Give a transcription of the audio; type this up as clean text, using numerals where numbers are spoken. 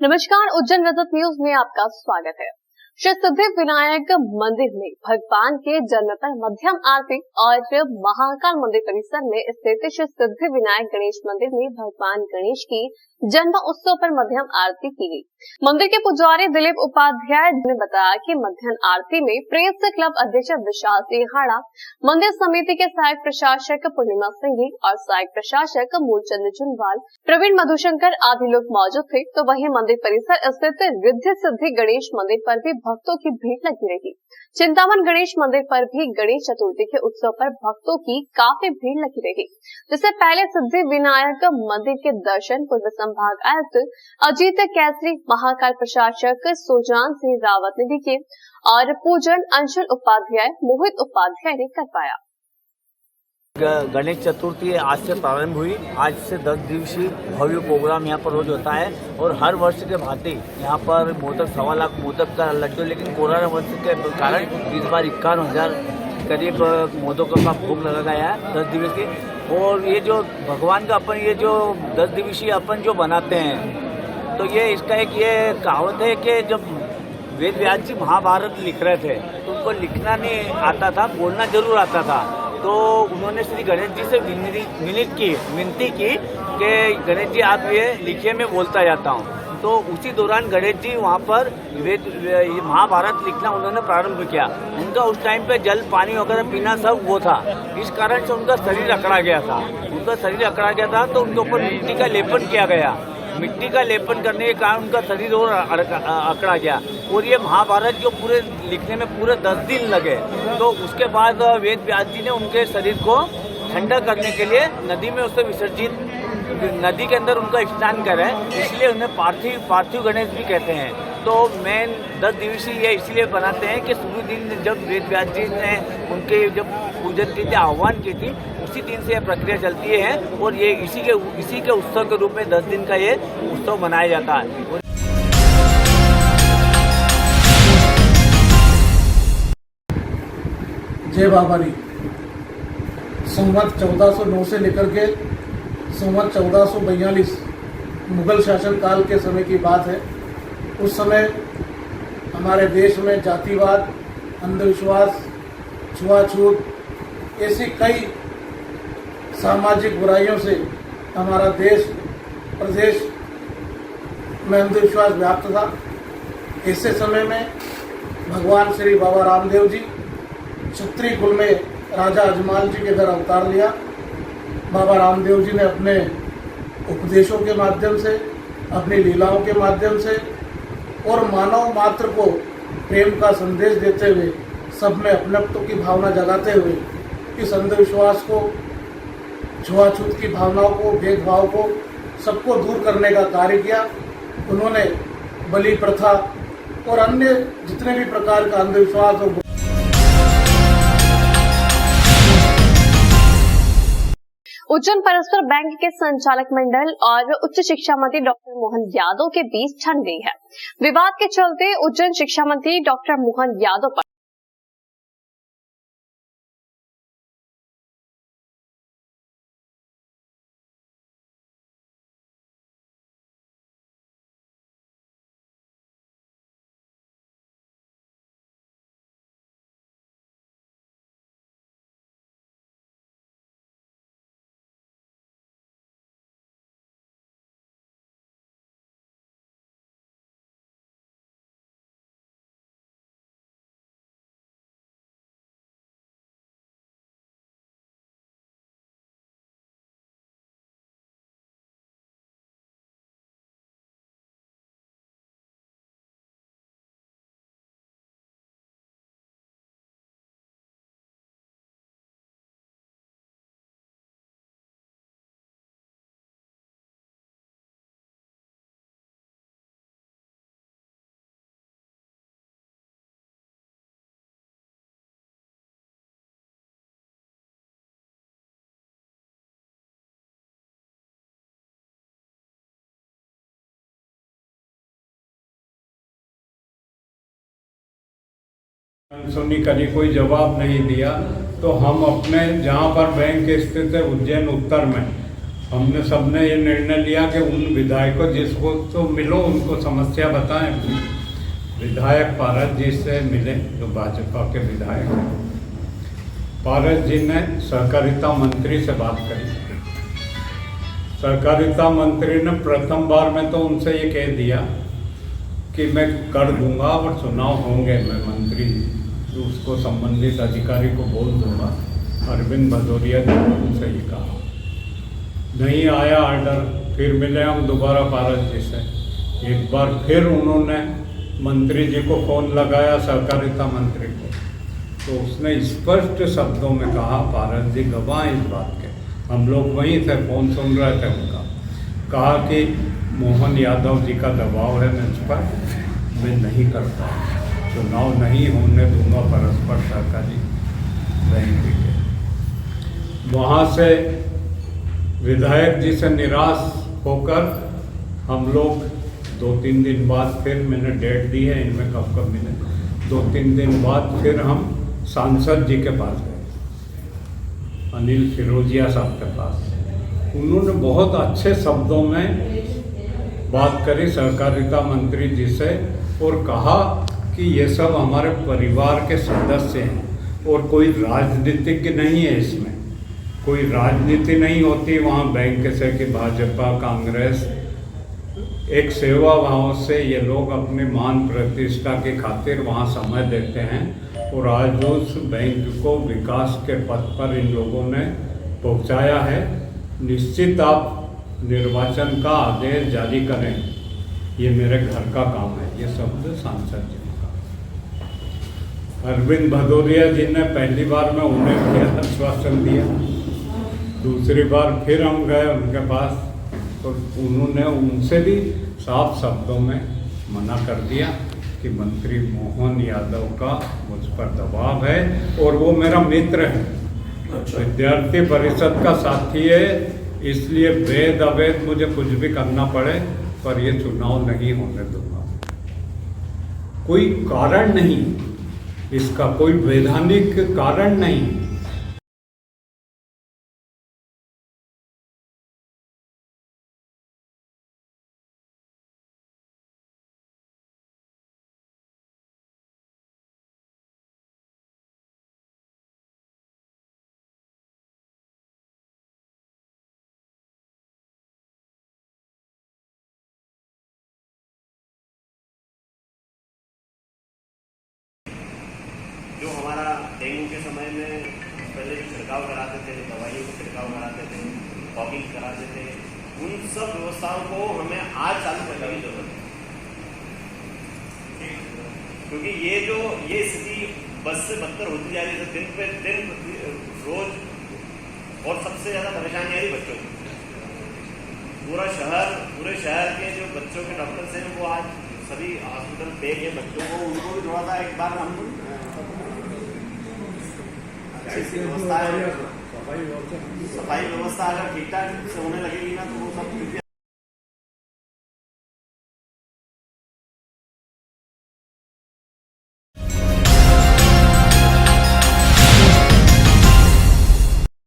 नमस्कार, उज्जैन रजत न्यूज में आपका स्वागत है। श्री सिद्धि विनायक मंदिर में भगवान के जन्म पर मध्यम आरती और महाकाल मंदिर परिसर में स्थित श्री सिद्धि विनायक गणेश मंदिर में भगवान गणेश की जन्म उत्सव पर मध्यम आरती की गई। मंदिर के पुजारी दिलीप उपाध्याय ने बताया कि मध्यम आरती में प्रेस क्लब अध्यक्ष विशाल सिंहाड़ा, मंदिर समिति के सहायक प्रशासक पूर्णिमा सिंह और सहायक प्रशासक मूलचंद जुनवाल, प्रवीण मधुशंकर आदि लोग मौजूद थे। तो वहीं मंदिर परिसर स्थित रिद्धि सिद्धि गणेश मंदिर पर भी भक्तों की भीड़ लगी रही। चिंतामन गणेश मंदिर पर भी गणेश चतुर्थी के उत्सव पर भक्तों की काफी भीड़ लगी रही। जिससे पहले सिद्धि विनायक मंदिर के दर्शन पूर्व संभाग आयुक्त अजीत कैसरी, महाकाल प्रशासक सुजान सिंह रावत ने भी किए और पूजन अंशुल उपाध्याय, मोहित उपाध्याय ने करवाया। गणेश चतुर्थी आज से प्रारंभ हुई। आज से 10 दिवसीय भव्य प्रोग्राम यहाँ पर रोज होता है और हर वर्ष के भांति यहाँ पर मोदक 1.25 लाख मोदक का लड्डू, लेकिन कोरोना वर्ष के कारण इस बार 51,000 करीब मोदकों का भोग लगा गया है 10 दिवसीय। और ये जो भगवान का अपन ये जो 10 दिवसीय अपन जो बनाते हैं, तो ये इसका एक ये कहावत है कि जब वेद व्यास जी महाभारत लिख रहे थे तो उनको लिखना नहीं आता था, बोलना जरूर आता था। तो उन्होंने श्री गणेश जी से विनती की कि गणेश जी आप ये लिखिए, मैं बोलता जाता हूँ। तो उसी दौरान गणेश जी वहाँ पर महाभारत लिखना उन्होंने प्रारंभ किया। उनका उस टाइम पे जल पानी वगैरह पीना सब वो था, इस कारण से उनका शरीर अकड़ा गया था। तो उनके ऊपर मिट्टी का लेपन किया गया। मिट्टी का लेपन करने के कारण उनका शरीर और अकड़ा गया और ये महाभारत जो पूरे लिखने में पूरे 10 दिन लगे। तो उसके बाद वेद व्यास जी ने उनके शरीर को ठंडा करने के लिए नदी में उसे विसर्जित, नदी के अंदर उनका स्नान करे, इसलिए उन्हें पार्थिव गणेश भी कहते हैं। तो मेन 10 दिवसीय ये इसलिए बनाते हैं कि शुरू दिन जब वेद व्यास जी ने उनके जब पूजन की थी, आह्वान की थी, उसी दिन से यह प्रक्रिया चलती है और ये इसी के उत्सव के रूप में 10 दिन का ये उत्सव मनाया जाता है। जय बाबारी। संवत 1409 से लेकर के संवत 1442 मुगल शासन काल के समय की बात है। उस समय हमारे देश में जातिवाद, अंधविश्वास, छुआछूत ऐसी कई सामाजिक बुराइयों से हमारा देश प्रदेश में अंधविश्वास व्याप्त था। ऐसे समय में भगवान श्री बाबा रामदेव जी क्षत्रिय कुल में राजा अजमाल जी के घर अवतार लिया। बाबा रामदेव जी ने अपने उपदेशों के माध्यम से, अपनी लीलाओं के माध्यम से और मानव मात्र को प्रेम का संदेश देते हुए, सब में अपनत्व की भावना जगाते हुए इस अंधविश्वास को, छुआछूत की भावनाओं को, भेदभाव को, सबको दूर करने का कार्य किया। उन्होंने बलि प्रथा और अन्य जितने भी प्रकार का अंधविश्वास और उज्जैन परस्पर बैंक के संचालक मंडल और उच्च शिक्षा मंत्री डॉक्टर मोहन यादव के बीच ठन गई है। विवाद के चलते उज्जैन शिक्षा मंत्री डॉक्टर मोहन यादव पर सुनी कभी कोई जवाब नहीं दिया। तो हम अपने जहाँ पर बैंक स्थित है उज्जैन उत्तर में, हमने सबने ये निर्णय लिया कि उन विधायकों जिसको तो मिलो उनको समस्या बताएं। विधायक पारस जी से मिले जो भाजपा के विधायक हैं। पारस जी ने सहकारिता मंत्री से बात करी। सहकारिता मंत्री ने प्रथम बार में तो उनसे ये कह दिया कि मैं कर दूंगा और चुनाव होंगे, मैं मंत्री उसको संबंधित अधिकारी को बोल दूंगा। अरविंद भदौरिया जी ने उनसे ये कहा, नहीं आया ऑर्डर। फिर मिले हम दोबारा पारस जी से। एक बार फिर उन्होंने मंत्री जी को फ़ोन लगाया, सहकारिता मंत्री को, तो उसने स्पष्ट शब्दों में कहा, पारस जी गवाह इस बात के, हम लोग वहीं थे, फ़ोन सुन रहे थे उनका, कहा कि मोहन यादव जी का दबाव है मुझ पर, मैं नहीं करता, चुनाव नहीं होने दूंगा परस्पर सहकारी बैंक के। वहाँ से विधायक जी से निराश होकर हम लोग 2-3 दिन बाद फिर मैंने डेट दी है, इनमें कब मिले, 2-3 दिन बाद फिर हम सांसद जी के पास गए, अनिल फिरोजिया साहब के पास। उन्होंने बहुत अच्छे शब्दों में बात करी सहकारिता मंत्री जी से और कहा कि ये सब हमारे परिवार के सदस्य हैं और कोई राजनीतिज्ञ नहीं है, इसमें कोई राजनीति नहीं होती वहाँ बैंक से कि भाजपा कांग्रेस, एक सेवा भाव से ये लोग अपनी मान प्रतिष्ठा के खातिर वहाँ समय देते हैं और आज उस बैंक को विकास के पथ पर इन लोगों ने पहुँचाया है। निश्चित आप निर्वाचन का आदेश जारी करें, ये मेरे घर का काम है, ये शब्द सांसद जी का। अरविंद भदौरिया जी ने पहली बार में उन्हें भी आश्वासन दिया, दूसरी बार फिर हम गए उनके पास तो उन्होंने उनसे भी साफ शब्दों में मना कर दिया कि मंत्री मोहन यादव का मुझ पर दबाव है और वो मेरा मित्र है, विद्यार्थी परिषद का साथी है, इसलिए वेद अवैध मुझे कुछ भी करना पड़े पर ये चुनाव नहीं होने दूंगा। कोई कारण नहीं, इसका कोई वैधानिक कारण नहीं। जो हमारा डेंगू के समय में पहले जो छिड़काव कराते थे, दवाइयों को छिड़काव कराते थे, फॉगिंग कराते थे, उन सब व्यवस्थाओं को हमें आज चालू करने की जरूरत है, क्योंकि ये स्थिति बद से बदतर होती जा रही है दिन पे दिन रोज। और सबसे ज्यादा परेशानी आ रही बच्चों को। पूरे शहर के जो बच्चों के डॉक्टर्स हैं वो आज सभी हॉस्पिटल पे के बच्चों को, उनको भी थोड़ा सा एक बार हम सफाई व्यवस्था अगर ठीक ठाक से होने लगेगी ना तो वो सब